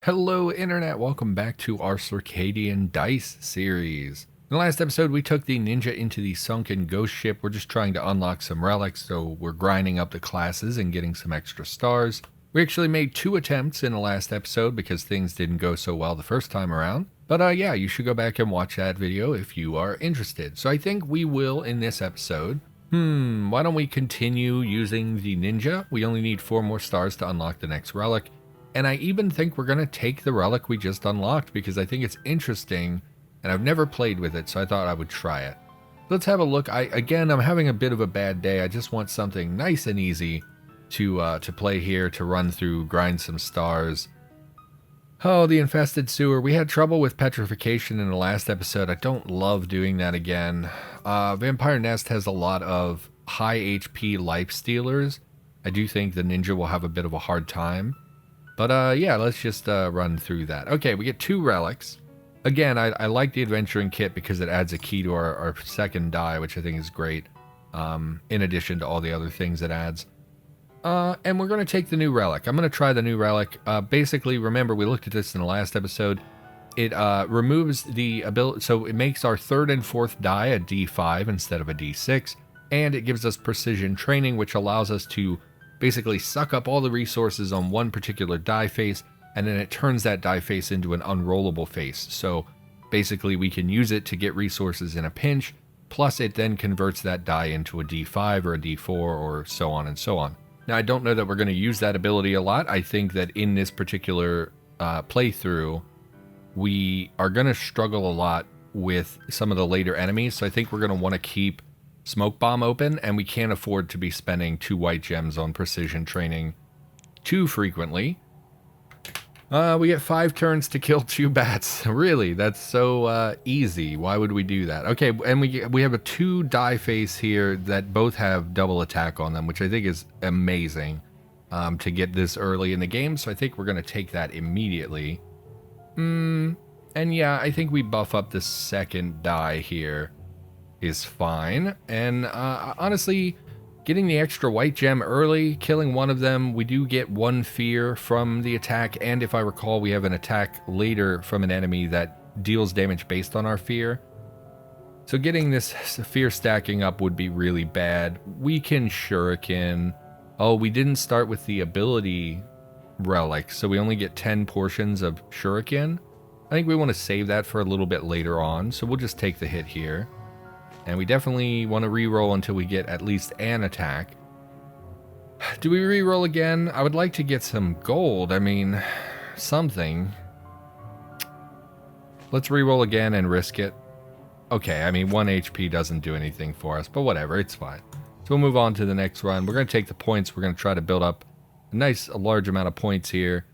Hello Internet, welcome back to our Circadian Dice series. In the last episode we took the ninja into the sunken ghost ship. We're just trying to unlock some relics, so we're grinding up the classes and getting some extra stars. We actually made 2 attempts in the last episode because things didn't go so well the first time around. But yeah, you should go back and watch that video if you are interested. So I think we will in this episode. Why don't we continue using the ninja? We only need 4 more stars to unlock the next relic. And I even think we're going to take the relic we just unlocked because I think it's interesting and I've never played with it, so I thought I would try it. Let's have a look. I'm having a bit of a bad day. I just want something nice and easy to play here, to run through, grind some stars. Oh, the infested sewer. We had trouble with petrification in the last episode. I don't love doing that again. Vampire Nest has a lot of high HP life stealers. I do think the ninja will have a bit of a hard time. But yeah, let's just run through that. Okay, we get 2 relics. Again, I like the adventuring kit because it adds a key to our second die, which I think is great, in addition to all the other things it adds. And we're going to take the new relic. I'm going to try the new relic. Basically, remember, we looked at this in the last episode. It removes the ability, so it makes our 3rd and 4th die a D5 instead of a D6. And it gives us precision training, which allows us to basically suck up all the resources on one particular die face, and then it turns that die face into an unrollable face. So basically we can use it to get resources in a pinch, plus it then converts that die into a D5 or a D4 or so on and so on. Now I don't know that we're going to use that ability a lot. I think that in this particular playthrough, we are going to struggle a lot with some of the later enemies, so I think we're going to want to keep Smoke Bomb open, and we can't afford to be spending 2 white gems on precision training too frequently. We get 5 turns to kill 2 bats. Really, that's so easy. Why would we do that? Okay, and we have a 2 die face here that both have double attack on them, which I think is amazing to get this early in the game. So I think we're going to take that immediately. And yeah, I think we buff up the second die here is fine. And honestly, getting the extra white gem early, killing one of them, we do get 1 fear from the attack, and if I recall, we have an attack later from an enemy that deals damage based on our fear. So getting this fear stacking up would be really bad. We can shuriken. Oh, we didn't start with the ability relic, so we only get 10 portions of shuriken. I think we want to save that for a little bit later on, so we'll just take the hit here. And we definitely want to reroll until we get at least an attack. Do we reroll again? I would like to get some gold. I mean, something. Let's reroll again and risk it. Okay, I mean, 1 HP doesn't do anything for us, but whatever, it's fine. So we'll move on to the next run. We're going to take the points. We're going to try to build up a large amount of points here.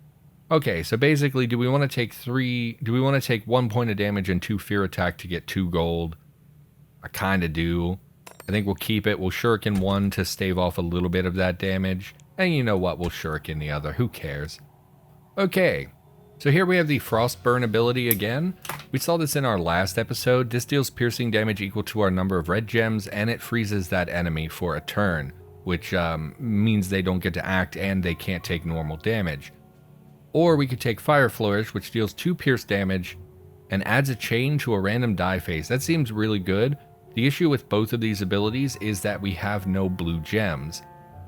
Okay, so basically, do we want to take 1 point of damage and 2 fear attack to get 2 gold? I kind of do. I think we'll keep it. We'll shuriken 1 to stave off a little bit of that damage. And you know what? We'll shuriken the other. Who cares? Okay. So here we have the Frostburn ability again. We saw this in our last episode. This deals piercing damage equal to our number of red gems, and it freezes that enemy for a turn, which means they don't get to act and they can't take normal damage. Or we could take Fire Flourish, which deals 2 pierce damage and adds a chain to a random die face. That seems really good. The issue with both of these abilities is that we have no blue gems.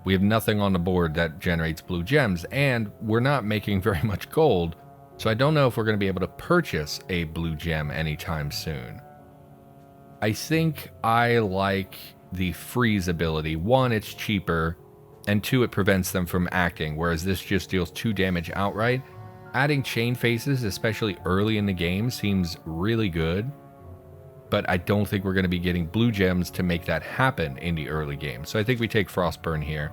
We have nothing on the board that generates blue gems, and we're not making very much gold, so I don't know if we're going to be able to purchase a blue gem anytime soon. I think I like the freeze ability. 1, it's cheaper, and 2, it prevents them from acting, whereas this just deals 2 damage outright. Adding chain faces, especially early in the game, seems really good. But I don't think we're going to be getting blue gems to make that happen in the early game. So I think we take Frostburn here.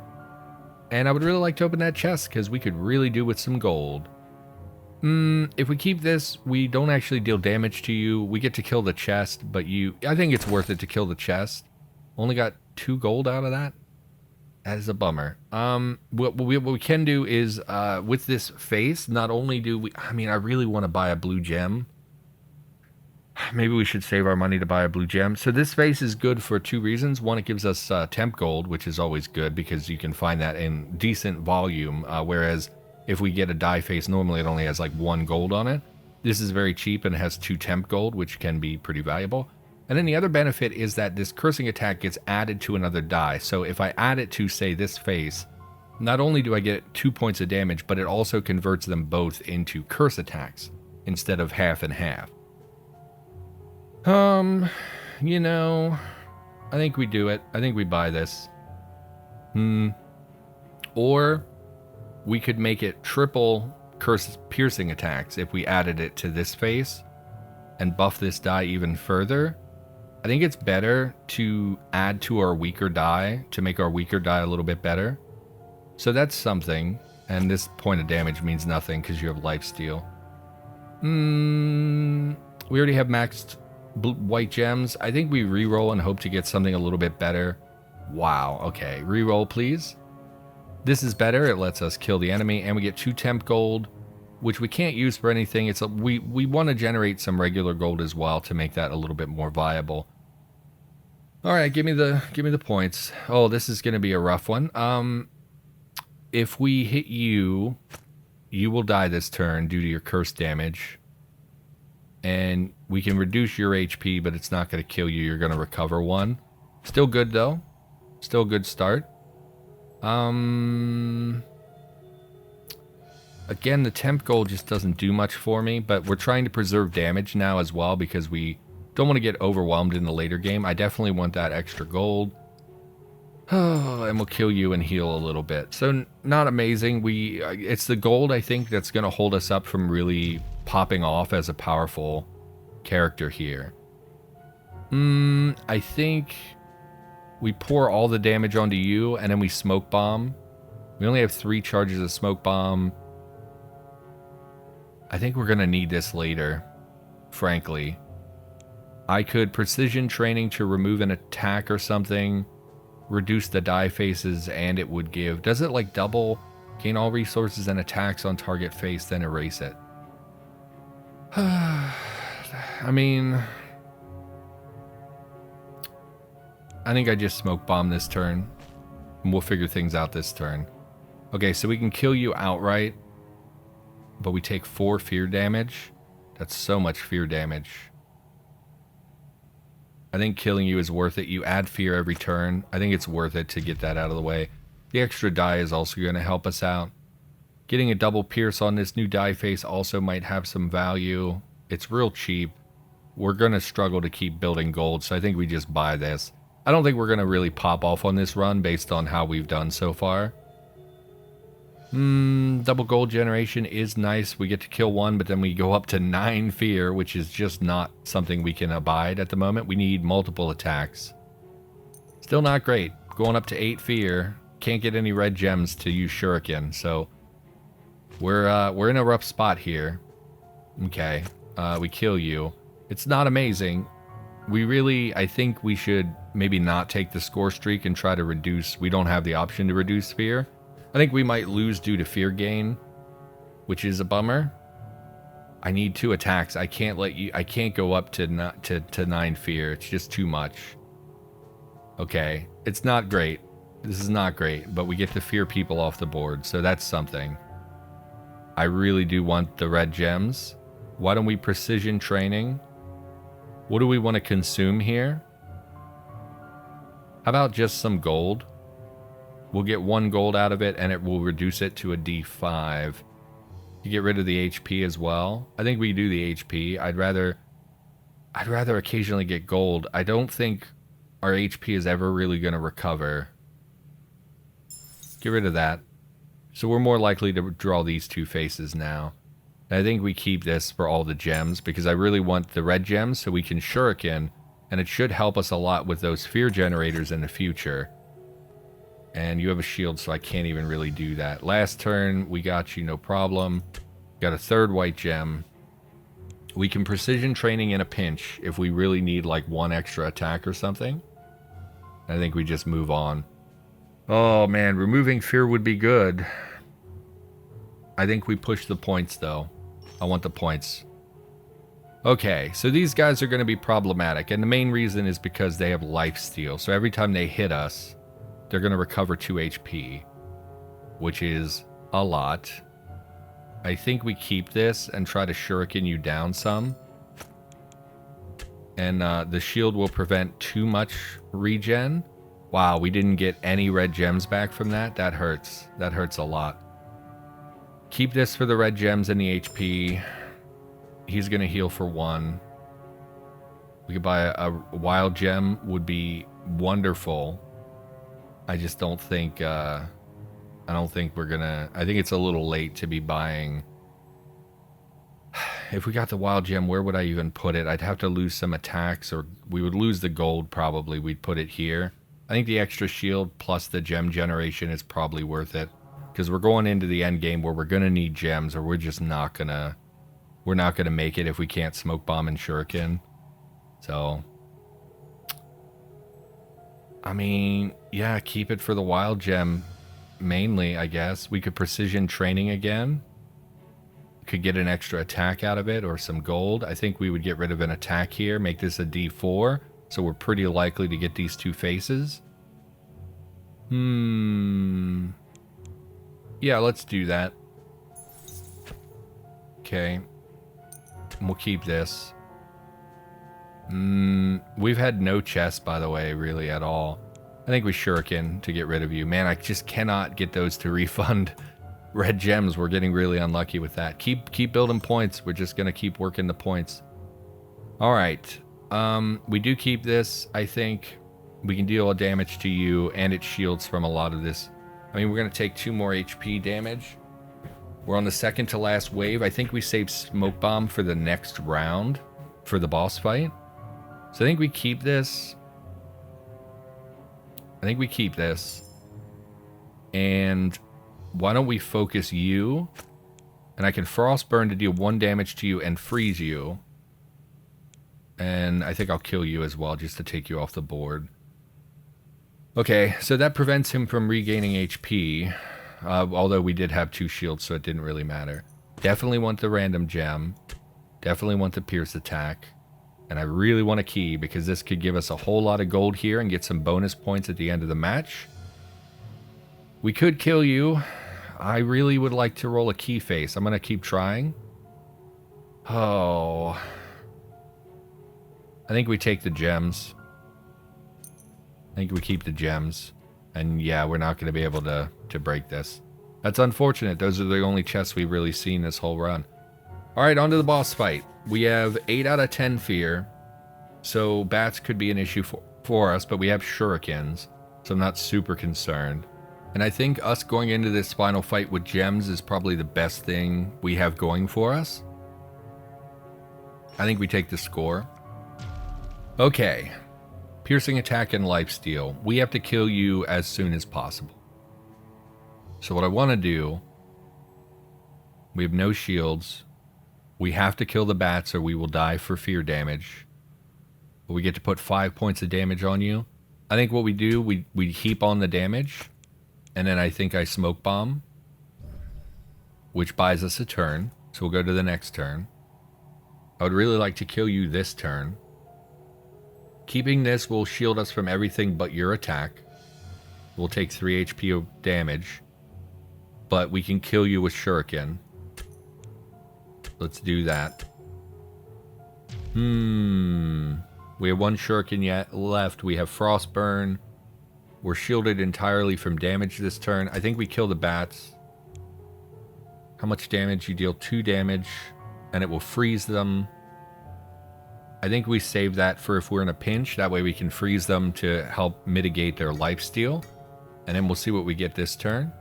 And I would really like to open that chest because we could really do with some gold. If we keep this, we don't actually deal damage to you. We get to kill the chest, but I think it's worth it to kill the chest. Only got 2 gold out of that. That is a bummer. What we can do is, with this face, not only do we... I mean, I really want to buy a blue gem. Maybe we should save our money to buy a blue gem. So this face is good for 2 reasons. 1, it gives us temp gold, which is always good because you can find that in decent volume, whereas If we get a die face, normally it only has like 1 gold on it. This is very cheap and has 2 temp gold, which can be pretty valuable. And then the other benefit is that this cursing attack gets added to another die. So if I add it to, say, this face, not only do I get 2 points of damage, but it also converts them both into curse attacks instead of half and half. You know, I think we do it. I think we buy this. Or we could make it triple curse piercing attacks if we added it to this face and buff this die even further. I think it's better to add to our weaker die to make our weaker die a little bit better. So that's something. And this point of damage means nothing because you have lifesteal. We already have maxed white gems. I think we reroll and hope to get something a little bit better. Wow. Okay. Reroll, please. This is better. It lets us kill the enemy, and we get 2 temp gold, which we can't use for anything. It's we want to generate some regular gold as well to make that a little bit more viable. All right, give me the points. Oh, this is going to be a rough one. If we hit you, you will die this turn due to your curse damage. And we can reduce your HP, but it's not going to kill you. You're going to recover 1. Still good, though. Still a good start. Again, the temp gold just doesn't do much for me, but we're trying to preserve damage now as well because we don't want to get overwhelmed in the later game. I definitely want that extra gold. Oh, and we'll kill you and heal a little bit. So not amazing. It's the gold, I think, that's going to hold us up from really popping off as a powerful character here. I think we pour all the damage onto you, and then we smoke bomb. We only have 3 charges of smoke bomb. I think we're going to need this later, frankly. I could precision training to remove an attack or something, reduce the die faces, and it would give... Does it like double? Gain all resources and attacks on target face, then erase it. I mean... I think I just smoke bomb this turn, and we'll figure things out this turn. Okay, so we can kill you outright, but we take 4 fear damage. That's so much fear damage. I think killing you is worth it. You add fear every turn. I think it's worth it to get that out of the way. The extra die is also going to help us out. Getting a double pierce on this new die face also might have some value. It's real cheap. We're going to struggle to keep building gold, so I think we just buy this. I don't think we're going to really pop off on this run based on how we've done so far. Double gold generation is nice. We get to kill 1, but then we go up to 9 fear, which is just not something we can abide at the moment. We need multiple attacks. Still not great. Going up to 8 fear. Can't get any red gems to use shuriken, so we're in a rough spot here. Okay, we kill you. It's not amazing. I think we should maybe not take the score streak and try to reduce. We don't have the option to reduce fear. I think we might lose due to fear gain, which is a bummer. I need 2 attacks. I can't go up to 9 fear. It's just too much. Okay, it's not great. This is not great, but we get to fear people off the board, so that's something. I really do want the red gems. Why don't we precision training? What do we want to consume here? How about just some gold? We'll get 1 gold out of it, and it will reduce it to a D5. You get rid of the HP as well. I think we do the HP. I'd rather occasionally get gold. I don't think our HP is ever really going to recover. Get rid of that. So we're more likely to draw these 2 faces now. And I think we keep this for all the gems, because I really want the red gems so we can shuriken, and it should help us a lot with those fear generators in the future. And you have a shield, so I can't even really do that. Last turn, we got you, no problem. Got a 3rd white gem. We can precision training in a pinch if we really need like 1 extra attack or something. I think we just move on. Oh man, removing fear would be good. I think we push the points though. I want the points. Okay, so these guys are going to be problematic, and the main reason is because they have lifesteal. So every time they hit us, they're going to recover 2 HP, which is a lot. I think we keep this and try to shuriken you down some. And the shield will prevent too much regen. Wow, we didn't get any red gems back from that. That hurts. That hurts a lot. Keep this for the red gems and the HP. He's going to heal for 1. We could buy a wild gem. Would be wonderful. I just don't think... I don't think we're going to... I think it's a little late to be buying... If we got the wild gem, where would I even put it? I'd have to lose some attacks, or we would lose the gold probably. We'd put it here. I think the extra shield plus the gem generation is probably worth it. Because we're going into the end game where we're going to need gems, or we're just not going to... We're not going to make it if we can't smoke bomb and shuriken. So... I mean, yeah, keep it for the wild gem. Mainly, I guess. We could precision training again. Could get an extra attack out of it or some gold. I think we would get rid of an attack here, make this a D4, so we're pretty likely to get these 2 faces. Yeah, let's do that. Okay. And we'll keep this. We've had no chests, by the way, really at all. I think we shuriken to get rid of you. Man, I just cannot get those to refund red gems. We're getting really unlucky with that. Keep building points. We're just going to keep working the points. All right. We do keep this. I think we can deal a damage to you, and it shields from a lot of this. I mean, we're going to take 2 more HP damage. We're on the second to last wave. I think we save smoke bomb for the next round for the boss fight. So I think we keep this. And why don't we focus you? And I can Frostburn to deal 1 damage to you and freeze you. And I think I'll kill you as well, just to take you off the board. Okay, so that prevents him from regaining HP. Although we did have 2 shields, so it didn't really matter. Definitely want the random gem. Definitely want the pierce attack. And I really want a key, because this could give us a whole lot of gold here and get some bonus points at the end of the match. We could kill you. I really would like to roll a key face. I'm going to keep trying. Oh. I think we take the gems. I think we keep the gems. And yeah, we're not going to be able to break this. That's unfortunate. Those are the only chests we've really seen this whole run. Alright, on to the boss fight. We have 8 out of 10 fear. So bats could be an issue for us, but we have shurikens. So I'm not super concerned. And I think us going into this final fight with gems is probably the best thing we have going for us. I think we take the score. Okay. Piercing attack and lifesteal. We have to kill you as soon as possible. So what I want to do... We have no shields. We have to kill the bats or we will die for fear damage. But we get to put 5 points of damage on you. I think what we do, we heap on the damage. And then I think I smoke bomb, which buys us a turn. So we'll go to the next turn. I would really like to kill you this turn. Keeping this will shield us from everything but your attack. We'll take 3 HP of damage. But we can kill you with shuriken. Let's do that. We have 1 shuriken yet left. We have frostburn. We're shielded entirely from damage this turn. I think we kill the bats. How much damage? You deal 2 damage, and it will freeze them. I think we save that for if we're in a pinch. That way we can freeze them to help mitigate their lifesteal. And then we'll see what we get this turn.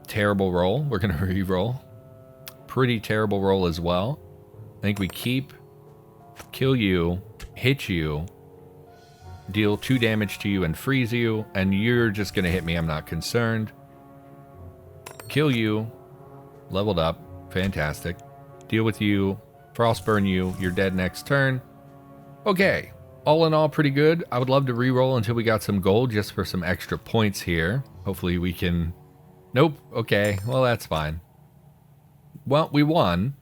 Terrible roll. We're going to re-roll. Pretty terrible roll as well. I think we keep, kill you, hit you, deal 2 damage to you and freeze you, and you're just going to hit me. I'm not concerned. Kill you. Leveled up. Fantastic. Deal with you. Frostburn you. You're dead next turn. Okay. All in all, pretty good. I would love to re-roll until we got some gold just for some extra points here. Hopefully we can... Nope. Okay. Well, that's fine. Well, we won.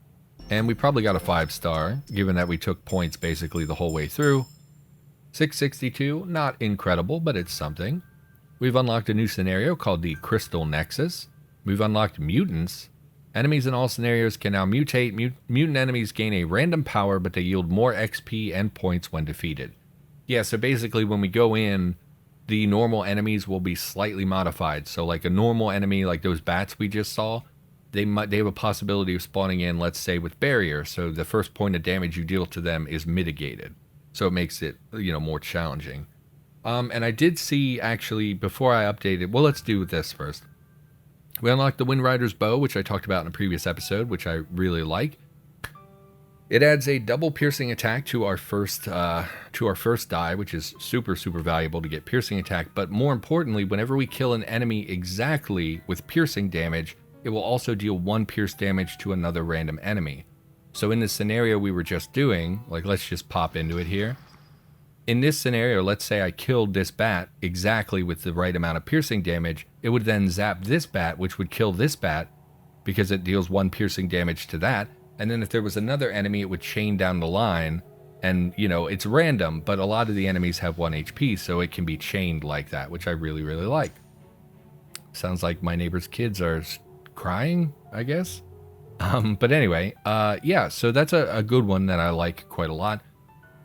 And we probably got a 5-star, given that we took points basically the whole way through. 662, not incredible, but it's something. We've unlocked a new scenario called the Crystal Nexus. We've unlocked mutants. Enemies in all scenarios can now mutate. Mutant enemies gain a random power, but they yield more XP and points when defeated. Yeah, so basically when we go in, the normal enemies will be slightly modified. So like a normal enemy, like those bats we just saw, they have a possibility of spawning in, let's say, with barrier. So the first point of damage you deal to them is mitigated. So it makes it, more challenging. And I did see, actually, before I updated, well, let's do this first. We unlocked the Windrider's bow, which I talked about in a previous episode, which I really like. It adds a double piercing attack to our first die, which is super, super valuable to get piercing attack. But more importantly, whenever we kill an enemy exactly with piercing damage, it will also deal 1 pierce damage to another random enemy. So in the scenario we were just doing, like let's just pop into it here. In this scenario, let's say I killed this bat exactly with the right amount of piercing damage. It would then zap this bat, which would kill this bat because it deals 1 piercing damage to that. And then if there was another enemy, it would chain down the line. And, it's random, but a lot of the enemies have 1 HP, so it can be chained like that, which I really, really like. Sounds like my neighbor's kids are crying, I guess. But anyway, yeah, so that's a good one that I like quite a lot.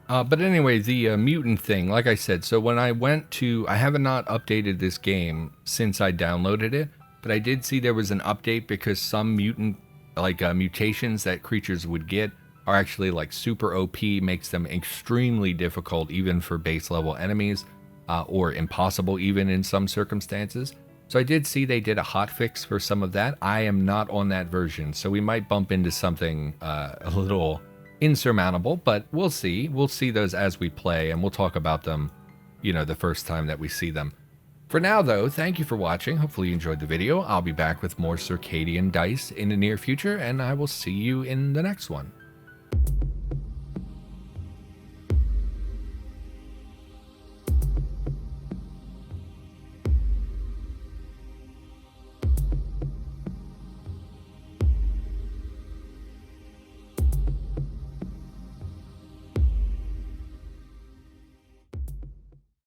But anyway, the mutant thing, like I said, so when I have not updated this game since I downloaded it, but I did see there was an update because some mutant, mutations that creatures would get are actually like super OP, makes them extremely difficult even for base level enemies, or impossible even in some circumstances. So I did see they did a hotfix for some of that. I am not on that version, so we might bump into something a little insurmountable, but we'll see. We'll see those as we play, and we'll talk about them, the first time that we see them. For now, though, thank you for watching. Hopefully you enjoyed the video. I'll be back with more Circadian Dice in the near future, and I will see you in the next one.